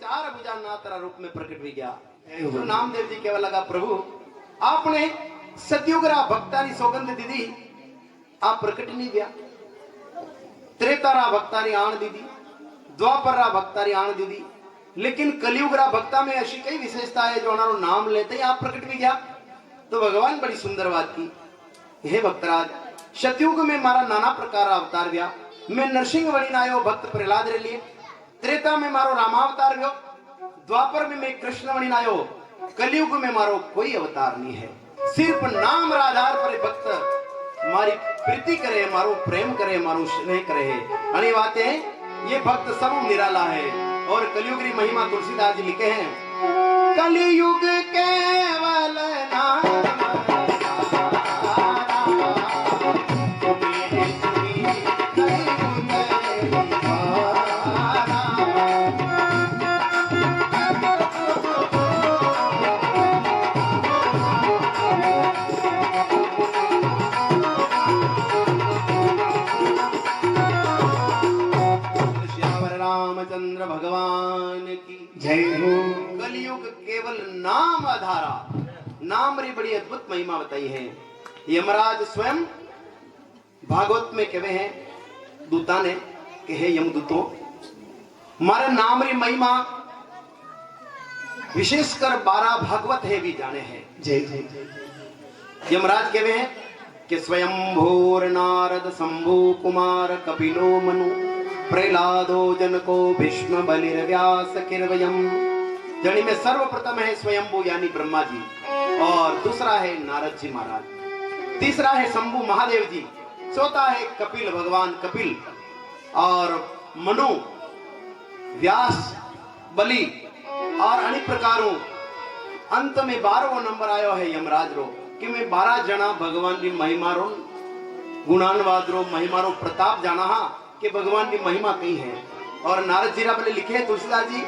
चार भुजा नातरा रूप में प्रकट भी गया। तो नामदेव जी केवल लगा प्रभु आपने सतयुगरा भक्तारी सौगंध दीदी आप प्रकट नहीं गया, त्रेतारा भक्तारी आण दीदी, द्वापररा भक्तारी आण दीदी, लेकिन कलयुगरा भक्ता में ऐसी कई विशेषता है जो हमारो नाम लेते ही आप प्रकट भी गया। तो भगवान बड़ी सुंदर बात की, हे भक्तराज सतयुग में मारा नाना प्रकार अवतार गया, मैं नरसिंह वणी आयो भक्त प्रहलाद रे लिए, त्रेता में मारो रामावतार गयो, द्वापर में मैं कृष्ण वणी आयो, कलयुग में मारो कोई अवतार नहीं है। सिर्फ नाम आधार पर भक्त मारी प्रीति करे, मारो प्रेम करे, मारो स्नेह करे। अने बातें ये भक्त सब निराला है। और कलयुग की महिमा तुलसीदास जी लिखे हैं, कलयुग केवल नाम रामचंद्र भगवान की जय हो। कलयुग केवल नाम आधारा, नाम री बड़ी अद्भुत महिमा बताई है। यमराज स्वयं भागवत में कहे हैं दूता ने कि हे यमदूतों मारे नाम री महिमा विशेषकर 12 भागवत है भी जाने हैं। जय जय जय। यमराज कहे हैं कि स्वयं भोर नारद शंभु कुमार कपिलो मनु प्रहलादो जनको भीष्म बलिर व्यास किरवयम। जनी में सर्वप्रथम है स्वयंभू यानी ब्रह्मा जी, और दूसरा है नारद जी महाराज, तीसरा है शंभु महादेव जी, चौथा है कपिल भगवान कपिल, और मनु व्यास बलि और अनेक प्रकारों। अंत में 12वां नंबर आयो है यमराज रो कि मैं 12 जना भगवान की महिमा रो गुणानवाद रो महिमा रो प्रताप जाना हा कि भगवान की महिमा कही है। और नारद जी बोले लिखे है तुलसीदास जी,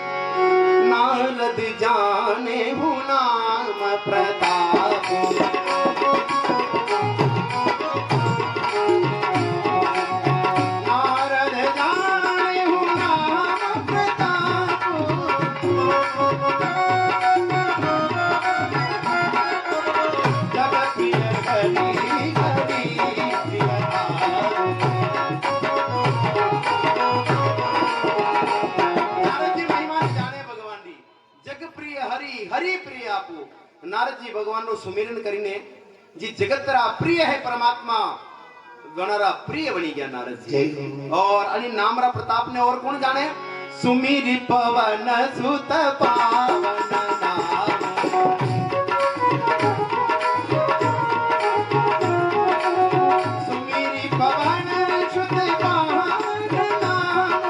नारद जाने हूँ नाम प्रताप, नारद जाने हूँ नाम प्रताप, जगत प्रिय हरि हरि हरि प्रिय आपू। नारद जी भगवान रो सुमिरन करीने जी जगतरा प्रिय है परमात्मा गणरा प्रिय बनी गया नारद जी। और अनि नामरा प्रताप ने और कौन जाने, सुमिरि पवन सुत पावन नाम, सुमिरि पवन सुत पावन नाम,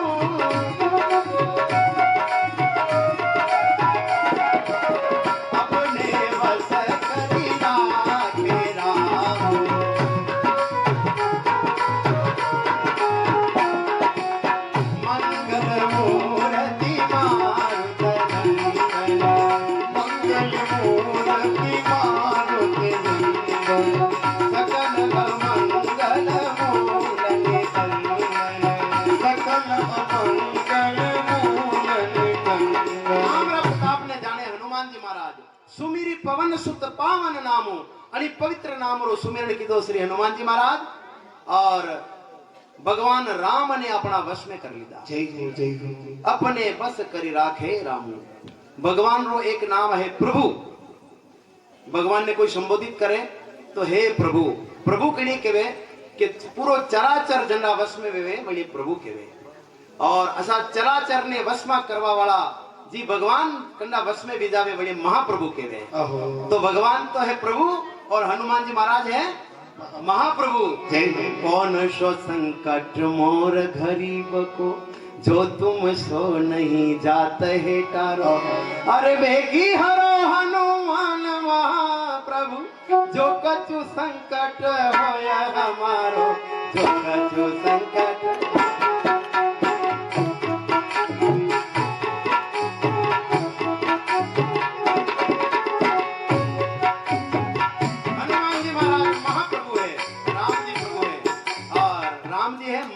सुमिरि पवन सुत पावन नामो अनि पवित्र नाम रो सुमिरन की दो श्री हनुमान जी महाराज। और भगवान राम ने अपना वश में कर लिया। जय हो जय हो। अपने बस करी राखे रामू। भगवान रो एक नाम है प्रभु। भगवान ने कोई संबोधित करे तो हे प्रभु, प्रभु कने केवे कि पूरो चराचर जंडा वश में वेवे बड़ी प्रभु केवे। और असा चराचर ने वश में करवा वाला जी भगवान कंडा वश में भी जावे बड़े महाप्रभु केवे। तो भगवान तो है प्रभु और हनुमान जी महाराज है महाप्रभु। कौन सो संकट मोर गरीब को, जो तुम सो नहीं जात है टारो, अरे बेगी हरो हनुमान महाप्रभु, जो कछु संकट होया हमारो, जो कछु संकट।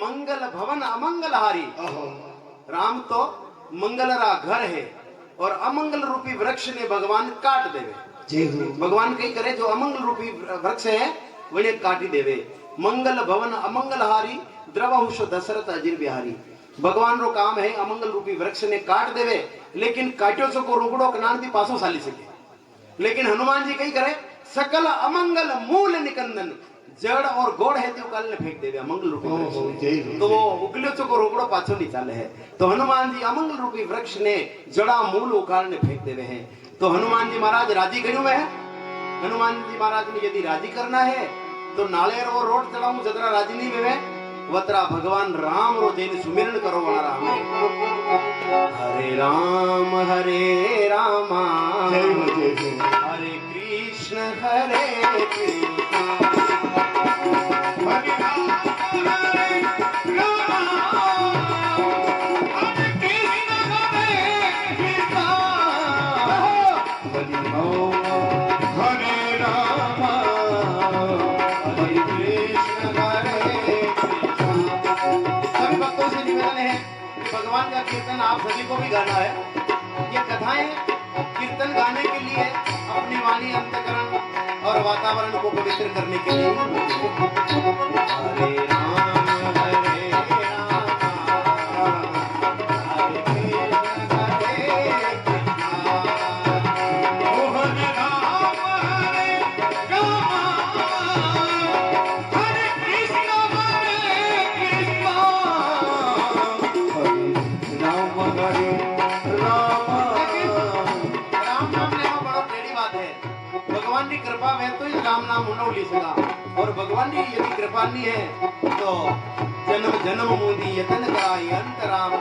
मंगल भवन अमंगलहारी। राम तो मंगलरा घर है और अमंगल रूपी वृक्ष ने भगवान काट देवे। जय हो। भगवान कई करे जो अमंगल रूपी वृक्ष है वने काटी देवे। मंगल भवन अमंगलहारी द्रवहुष दशरथ अजीर बिहारी। भगवान रो काम है अमंगल रूपी वृक्ष ने काट देवे, लेकिन काट्यो सो को रोकड़ो कनान भी पासो साली सके। लेकिन हनुमान जी कई करे सकल अमंगल मूल निकंदन, जड़ और गोड़ है तो काल ने फेंक देवे अमंगल रूपी वृक्ष। तो वो उगलियो सो को रोकड़ो पाछो नहीं चाले है। तो हनुमान जी अमंगल रूपी वृक्ष ने जड़ा मूल उखाड़ ने फेंक देवे हैं। तो हनुमान जी महाराज राजी करू है। हनुमान जी महाराज ने यदि राजी करना है तो नालेर और रोड चढ़ाऊ जतरा राजी नहीं वेवे वतरा भगवान राम रो जैन सुमिरन करो वाला राम है। हरे राम हरे कृष्ण हरे कृष्ण हरे राम हरे भगवान का कीर्तन आप सभी को भी गाना है। ये कथाएं कीर्तन गाने के लिए अपनी वाणी अंतकरण और वातावरण को पवित्र करने के लिए। हरे राम हरे राम हरे कृष्ण हरे कृष्ण हरे राम हरे राम हरे कृष्ण भगवान की कृपा में तो ये राम नाम उन्हों ली सका। और भगवान की यदि कृपा नहीं है तो जन्म जन्म मोदी यतन कराई अंत राम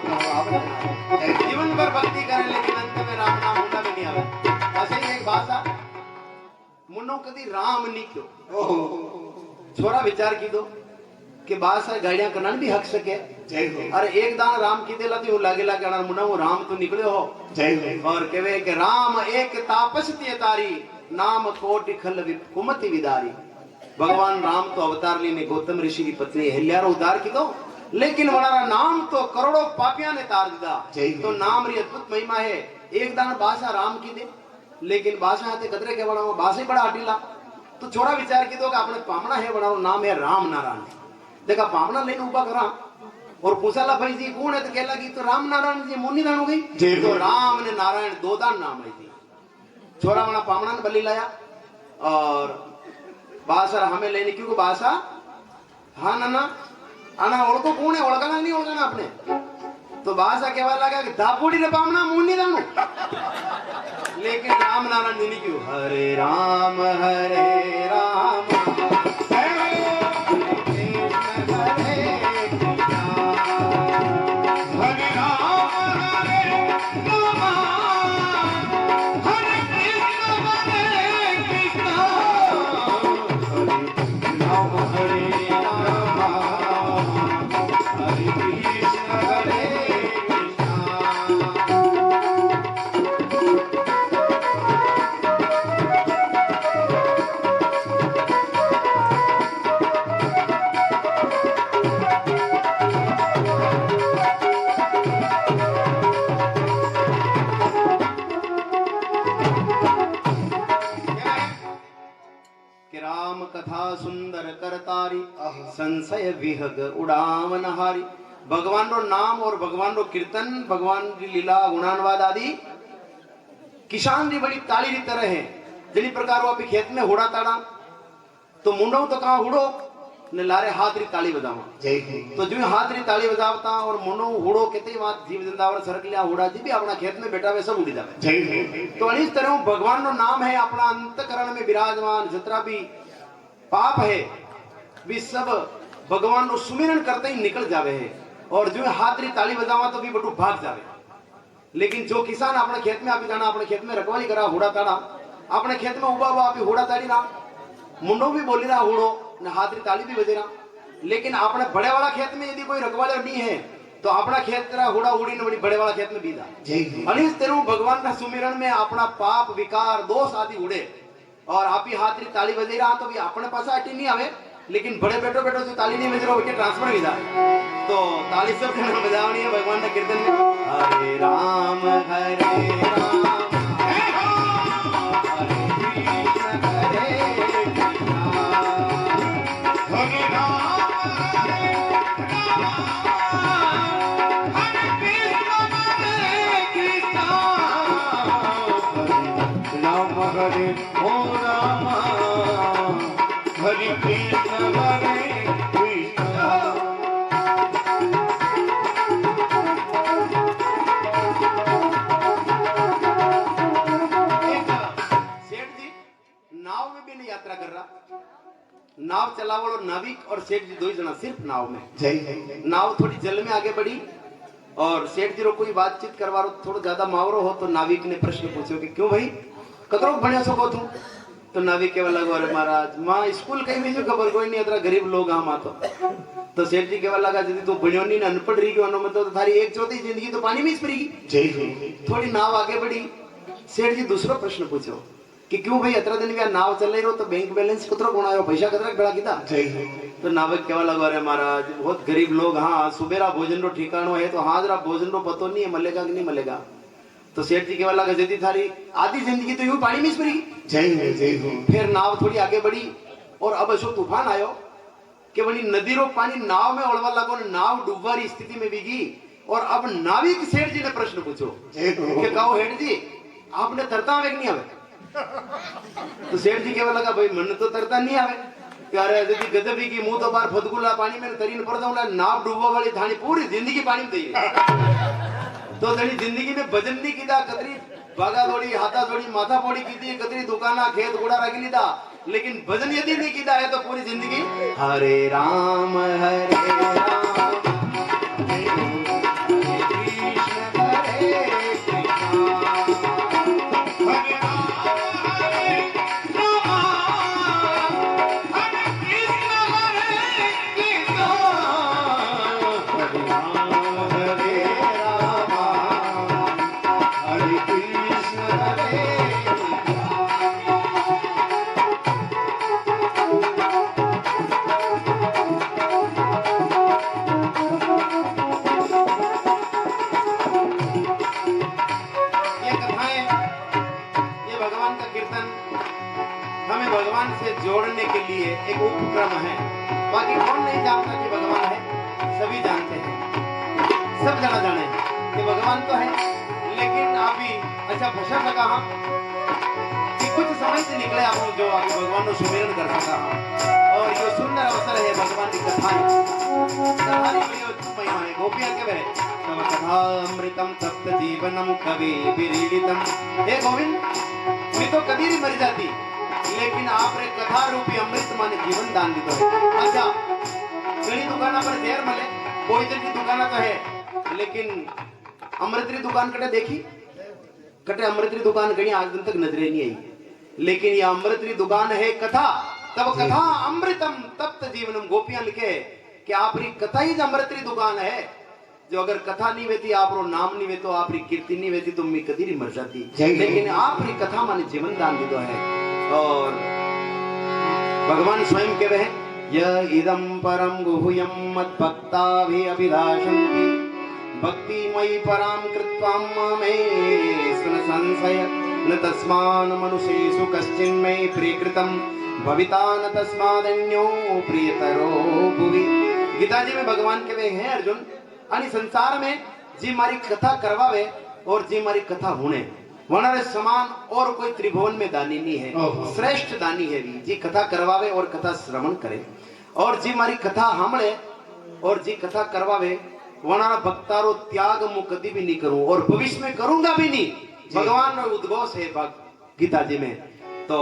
जीवन भर भक्ति करे लेकिन अंत में राम नाम उन्हों भी नहीं आवे। ऐसे ही एक भाषा मुन्नो कदी राम नहीं क्यों छोरा विचार की दो कि बासा गाड़ियां करना भी हक सके। अरे एक दान राम की देला तो लागे लागे मुन्ना वो राम तो निकले हो। और कहे कि राम एक तापस तारी नाम कोटि खल कुमति विदारी। भगवान राम तो अवतार ली ने गौतम ऋषि की पत्नी अहिल्या उद्धार की दो, लेकिन वनारा नाम तो करोड़ों पापिया ने तार दिया। तो नाम री अद्भुत महिमा है। एक दान बासा राम की दे लेकिन बासा हाथे कदरे के बड़ा बासा बड़ा हटीला। तो छोड़ा विचार की दो कि अपने पामना है बड़ा नाम है राम नारायण। देखा पामना लेने उबा करा और पूछाला भाई जी कौन है तो कहला कि तो राम नारायण जी मुन्नी दान हो गई। तो राम ने नारायण दो दान नाम है। छोरा वाला पामना ने बलि लाया और बासा हमें लेने क्योंकि बासा हाँ ना आना ओळखो कौन है ओळखना नहीं ओळखना अपने। तो बासा कहवा लगा कि दापोड़ी ने पामना मुन्नी दानो लेकिन राम नारायण जी ने क्यों हरे राम हरे राम सुंदर करतारी संशय विहग उड़ावन हारी। भगवान रो नाम और भगवान रो कीर्तन भगवान की लीला गुणानुवाद आदि किसान री बड़ी ताली री तरह है। जिनी प्रकार वो अभी खेत में हुड़ा ताड़ा तो मुंडो तो कहाँ हुड़ो ने लारे हाथ री ताली बजावा। तो जो हाथ री ताली बजावता और मुंडो हुड़ो कितनी बात जीव जिंदावर सरक लिया हुड़ा जी भी अपना खेत में बैठा हुए सब उड़ी जावे। तो इस तरह भगवान रो नाम है अपना अंतकरण में विराजमान। जितना भी पाप है भी सब भगवान को सुमिरन करते ही निकल जावे है। और जो हाथ री ताली बजावा तो भी बटू भाग जावे। लेकिन जो किसान अपने खेत में आप जाना अपने खेत में रखवाली करा हुड़ा ताड़ा अपने खेत में उबा हुआ अभी हुड़ा ताड़ी ना मुंडो भी बोली रहा हुड़ो न हाथ री ताली भी बजे रहा। लेकिन अपने बड़े वाला खेत में यदि कोई रखवाले नहीं है तो अपना खेत तेरा हुड़ा उड़ी न बड़ी बड़े वाला खेत में बीता। अनिस तेरू भगवान का सुमिरन में अपना पाप विकार दोष आदि उड़े और आप ही हाथ री ताली बजे रहा तो भी अपने पास अटी नहीं आवे। लेकिन बड़े बेटो बेटो जो ताली नहीं बज रहा उनके ट्रांसफर भी जाए। तो ताली सब बजावनी है भगवान का कीर्तन में। हरे राम हरे राम हरे ओ राम हरे कृष्ण सेठ जी नाव में भी नहीं यात्रा कर रहा, नाव चलावल और नाविक और सेठ जी दो ही जना सिर्फ नाव में। जय जय। नाव थोड़ी जल में आगे बढ़ी और सेठ जी रो कोई बातचीत करवा रो थोड़ा ज्यादा मावरो हो तो नाविक ने प्रश्न पूछो कि क्यों भाई कतरो बढ़िया सको तू? तो नाविक केवल लगा अरे महाराज माँ स्कूल कहीं भेजो खबर कोई नहीं, अतरा गरीब लोग हम तो सेठ जी केवल लगा यदि तू बढ़िया नहीं अनपढ़ रही क्यों में तो थारी एक चौथी जिंदगी तो पानी में ही पड़ेगी। जय जय। थोड़ी नाव आगे बढ़ी, सेठ जी दूसरा प्रश्न पूछो कि क्यों भाई अतरा दिन भी नाव चल रही रहो तो बैंक बैलेंस कतरो गुणायो पैसा कतरा बड़ा कीता? जय जय। तो नाविक केवल लगा अरे महाराज बहुत गरीब लोग हाँ सुबेरा भोजन रो ठिकानो है तो हाजरा भोजन रो पतो नहीं है मिलेगा कि नहीं मिलेगा। तो सेठ जी केवल लगा यदि थारी आधी जिंदगी तो यूं पानी में ही पड़ेगी। जय जय जय। फिर नाव थोड़ी आगे बढ़ी और अब ऐसो तूफान आयो कि बड़ी नदी रो पानी नाव में उड़वा लगो, नाव डूबवा री स्थिति में बिगी और अब नाविक सेठ जी ने प्रश्न पूछो कि कहो हेठ जी आपने तरता आवे कि नहीं आवे? तो सेठ जी केवल लगा भाई मन तो तरता नहीं आवे अरे यदि गजबी की मुंह तो बार फदगुला पानी में तरीन पड़ जाऊंगा, नाव डूबवा वाली थानी पूरी जिंदगी पानी में दी तो तेरी जिंदगी में भजन नहीं कीधा, कतरी भागा दौड़ी हाथा दौड़ी माथा फोड़ी की थी, कतरी दुकाना खेत गुड़ा रख लीधा, लेकिन भजन यदि नहीं कीधा है तो पूरी जिंदगी हरे राम भगवान से जोड़ने के लिए एक उपक्रम है। बाकी कौन नहीं जानता कि भगवान है, सभी जानते हैं, सब जना जाने कि भगवान तो है, लेकिन अभी अच्छा फंसा लगा हम कि कुछ समय से निकले आप लोग जो अभी भगवान को सुमिरन कर सका और ये सुंदर अवसर है भगवान की कथाएं महिमा है। गोपियां के वह तव कथामृतम तप्त जीवनम कवि विरीडितम। हे गोविंद मैं तो कभी नहीं मर जाती लेकिन आपने कथा रूपी अमृत माने जीवन दान दी है। अच्छा कई दुकाना पर देर मले कोई की दुकाना तो है लेकिन अमृतरी दुकान कटे देखी कटे अमृतरी दुकान कहीं आज दिन तक नजरे नहीं आई, लेकिन ये अमृतरी दुकान है कथा। तब कथा अमृतम तप्त जीवनम। गोपियां लिखे कि आपरी कथा ही अमृतरी दुकान है जो अगर कथा नहीं वेती आप रो नाम नहीं वेतो आपरी कीर्ति नहीं वेती तो मैं कदी नहीं मर जाती, लेकिन आपरी कथा माने जीवन दान दी है। और भगवान स्वयं के वह य इदं परम गुह्यं मद्भक्ता भी अभिलाषन्ति भक्तिमयी परां कृत्वा मे स्न संशय न तस्मान् मनुष्येषु कश्चिन्मे प्रियकृतं भविता न तस्मादन्यो प्रियतरो भुवि। गीता जी में भगवान के वे हैं अर्जुन अनि संसार में जी मारी कथा करवावे और जी मारी कथा होने वनारे समान और कोई त्रिभुवन में दानी नहीं है, श्रेष्ठ दानी है जी कथा करवावे और कथा श्रवण करे और जी मारी कथा हमले और जी कथा करवावे वनारा भक्तारो त्याग मु कभी भी नहीं करूं और भविष्य में करूंगा भी नहीं। भगवान उद्घोष है गीता जी में। तो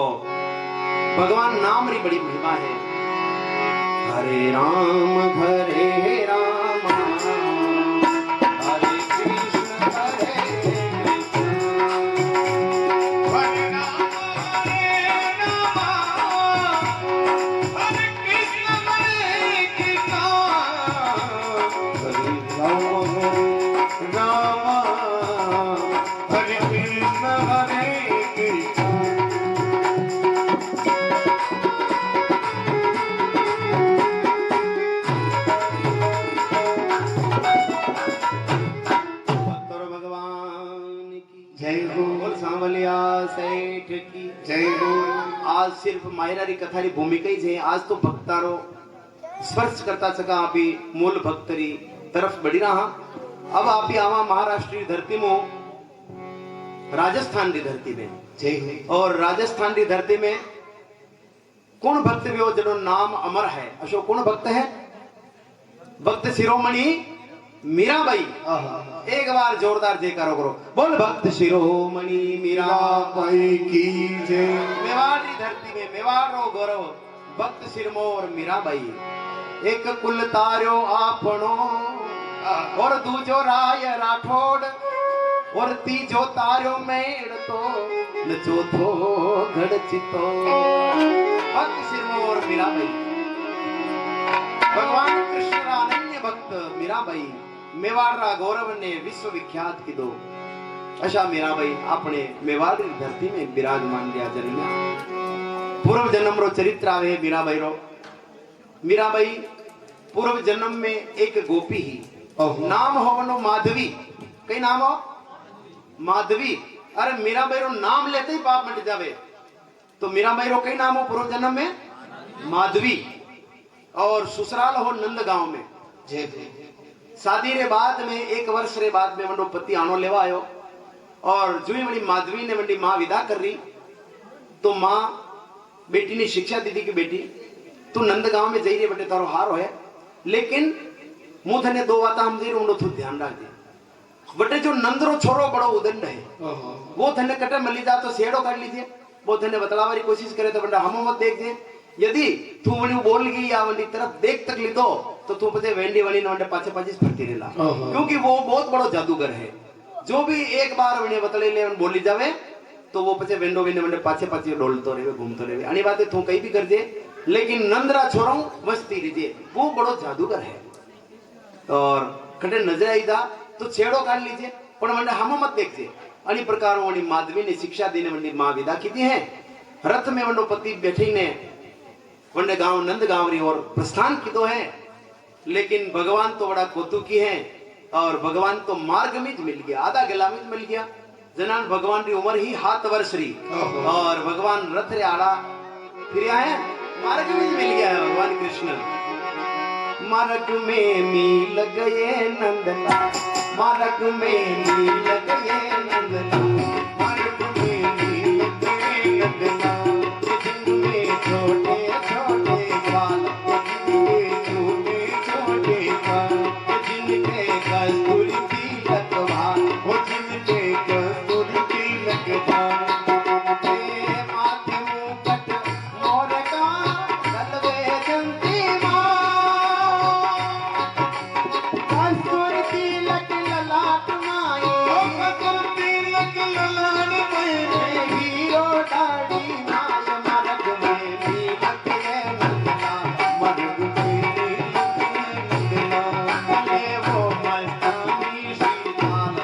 भगवान नाम री बड़ी महिमा है। हरे राम हरे राम सेठ की जय हो। आज सिर्फ मायरारी कथारी भूमिका ही है, आज तो भक्तारो स्पर्श करता सका आप मूल भक्तरी तरफ बढ़ी रहा। अब आप आवा महाराष्ट्र धरती में राजस्थान की धरती में जय हो और राजस्थान की धरती में कौन भक्त भी हो जनो नाम अमर है अशोक कौन भक्त है भक्त शिरोमणि मीराबाई आहा एक बार जोरदार जयकारो करो बोल भक्त शिरोमणि मीराबाई की जय मेवाड़ की धरती में मेवाड़ रो गौरव भक्त सिरमौर मीराबाई एक कुल तार्यो आपनो और दूजो राय राठौड़ और तीजो तार्यो मेड़ तो न चौथो गढ़चितो भक्त सिरमौर मीराबाई भगवान कृष्ण रा अनन्य भक्त मीराबाई मेवाड़ रा गौरव ने विश्व विख्यात की दो अशा मीराबाई अपने मेवाड़ की धरती में विराजमान दिया जरिया पूर्व जन्म रो चरित्र आवे मीराबाई रो मीराबाई पूर्व जन्म में एक गोपी ही नाम होवनो माधवी कई नाम हो माधवी अरे मीराबाई रो नाम लेते ही पाप मिट जावे तो मीराबाई रो कई नाम हो पूर्व जन्म में माधवी और ससुराल हो नंद गांव में जय शादी रे बाद में एक वर्ष रे बाद में वंडो पति आनो लेवा आयो और जुई वंडी माधवी ने वंडी मां विदा कर रही तो मां बेटी ने शिक्षा दी थी कि बेटी तू नंद गांव में जाइए बटे तारो हार है लेकिन मुंह थने दो बात हम जी उनको थू ध्यान रख दे बटे जो नंदरो छोरो बड़ो उदंड है वो थने कटे मली जा तो सेड़ो कर लीजिए वो थने बतलावा की कोशिश करे तो बंडा हम मत देख दे यदि तू वणी बोल गई या वणी तरफ देख तक ली तो तू पते वेंडी वणी ने वंडे पाछे पाछे फरती रहला क्योंकि वो बहुत बड़ो जादूगर है जो भी एक बार वणी बतले ले बोली जावे तो वो पछे वेंडो विने वंडे पाछे पाछे डोलतो रहे घूमतो रहे अनी बात तू कई भी कर दे लेकिन नंदरा छोरो मस्ती लीजिए वो बड़ो जादूगर है और कटे नजर आई जा तो छेड़ो काट लीजिए पण वंडे हम मत देखजे अनी प्रकार वणी माधवी ने शिक्षा देने वंडी मां विदा कीती है रथ में वंडो पति बैठी ने वंडे गांव नंद गांव री और प्रस्थान कीतो है लेकिन भगवान तो बड़ा कौतुकी है और भगवान तो मार्ग में मिल गया आधा गला में मिल गया जनान भगवान की उम्र ही 7 वर्ष री और भगवान रथ रे आड़ा फिर है मार्ग में मिल गया है भगवान कृष्ण मार्ग में मिल गए नंदना मार्ग में मिल गए नंदना मार्ग में मिल गए नंदना जिनमें छोटे छोटे बाल जिनके छोटे छोटे बाल जिनके कस्तूरी तिलक बाल वो जिनके कस्तूरी तिलक बाल माथे मुकुट मोर का गलवे जंती कस्तूरी तिलक ललाट माई कस्तूरी तिलक ललाट माई हीरो दाढ़ी माय मरग में भी लगे नंदना मरग में भी लगे नंदना ले वो मस्तानी शीतल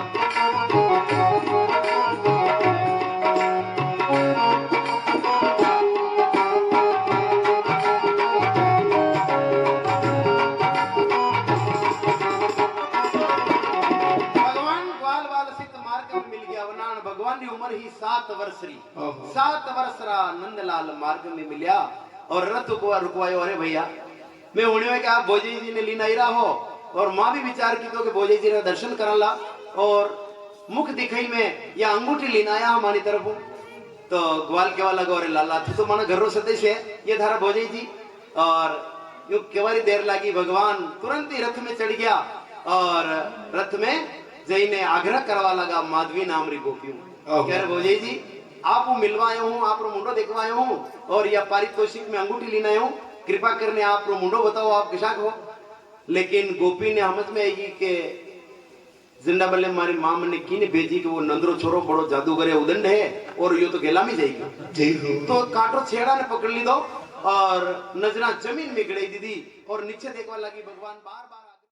भगवान ग्वाल वाल सिद्ध मार्ग में मिल गया वरना भगवान की उम्र ही 7 वर्ष री 7 वर्ष रा नंदलाल मार्ग में मिलिया और रथ को रुकवायो अरे भैया मैं होने कि आप भोजी जी ने लीना ही रहा हो और मां भी विचार की तो कि भोजी जी ने दर्शन करला और मुख दिखाई में या अंगूठी लीना आया हमारी तरफ तो ग्वाल के वाला गौरे लाला तू तो माना घर रो सदस्य है ये धारा भोजी जी और यो केवारी देर लागी भगवान तुरंत ही रथ में चढ़ गया और रथ में जई ने आग्रह करवा लगा माधवी नाम री गोपियों कह रहे भोजी जी आप मिलवायो हूँ आप मुंडो देखवायो हूँ और यह पारितोषिक में अंगूठी लेना हूँ कृपा करने आप मुंडो बताओ आप किसाक हो लेकिन गोपी ने हमज में आई के जिंदा बल्ले मारी मां ने की ने भेजी कि वो नंदरो छोरो बड़ो जादूगर है उदंड है और यो तो गेला में जाएगी जय हो तो काटो छेड़ा ने पकड़ ली दो और नजरा जमीन में गिराई दीदी और नीचे देखवा लगी भगवान बार बार